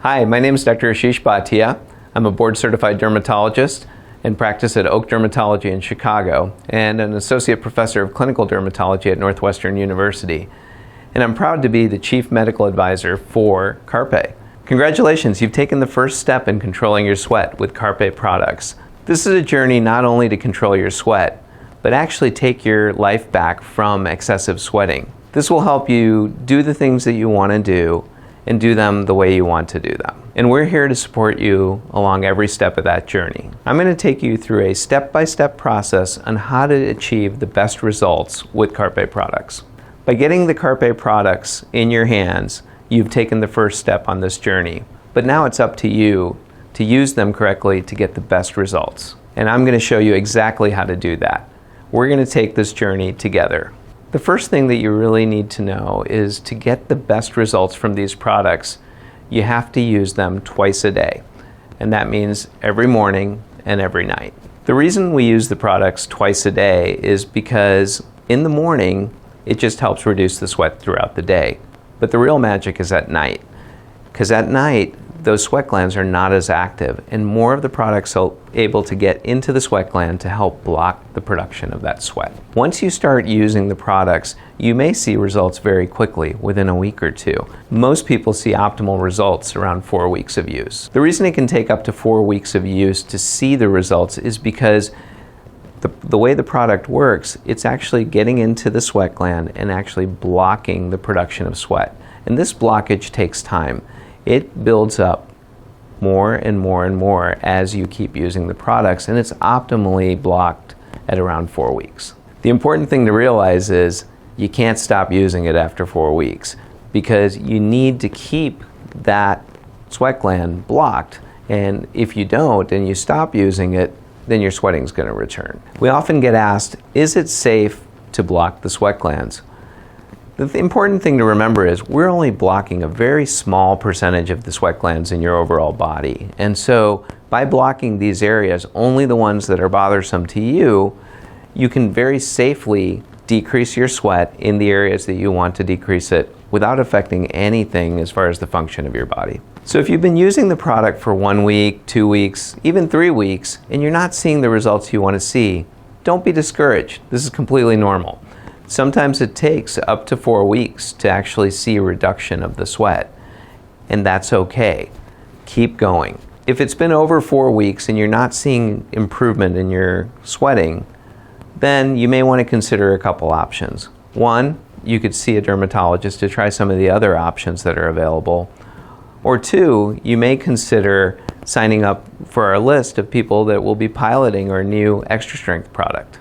Hi, my name is Dr. Ashish Bhatia. I'm a board-certified dermatologist and practice at Oak Dermatology in Chicago and an associate professor of clinical dermatology at Northwestern University. And I'm proud to be the chief medical advisor for Carpe. Congratulations, you've taken the first step in controlling your sweat with Carpe products. This is a journey not only to control your sweat, but actually take your life back from excessive sweating. This will help you do the things that you want to do and do them the way you want to do them. And we're here to support you along every step of that journey. I'm going to take you through a step-by-step process on how to achieve the best results with Carpe products. By getting the Carpe products in your hands, you've taken the first step on this journey. But now it's up to you to use them correctly to get the best results. And I'm going to show you exactly how to do that. We're going to take this journey together. The first thing that you really need to know is to get the best results from these products, you have to use them twice a day. And that means every morning and every night. The reason we use the products twice a day is because in the morning, it just helps reduce the sweat throughout the day. But the real magic is at night. Because at night, those sweat glands are not as active, and more of the products are able to get into the sweat gland to help block the production of that sweat. Once you start using the products, you may see results very quickly, within a week or two. Most people see optimal results around 4 weeks of use. The reason it can take up to 4 weeks of use to see the results is because the way the product works, it's actually getting into the sweat gland and actually blocking the production of sweat. And this blockage takes time. It builds up more and more and more as you keep using the products, and it's optimally blocked at around 4 weeks. The important thing to realize is you can't stop using it after 4 weeks because you need to keep that sweat gland blocked, and if you don't and you stop using it, then your sweating is going to return. We often get asked, is it safe to block the sweat glands? The important thing to remember is we're only blocking a very small percentage of the sweat glands in your overall body. And so by blocking these areas, only the ones that are bothersome to you, you can very safely decrease your sweat in the areas that you want to decrease it without affecting anything as far as the function of your body. So if you've been using the product for 1 week, 2 weeks, even 3 weeks, and you're not seeing the results you want to see, don't be discouraged. This is completely normal. Sometimes it takes up to 4 weeks to actually see a reduction of the sweat, and that's okay. Keep going. If it's been over 4 weeks and you're not seeing improvement in your sweating, then you may want to consider a couple options. One, you could see a dermatologist to try some of the other options that are available. Or two, you may consider signing up for our list of people that will be piloting our new extra strength product.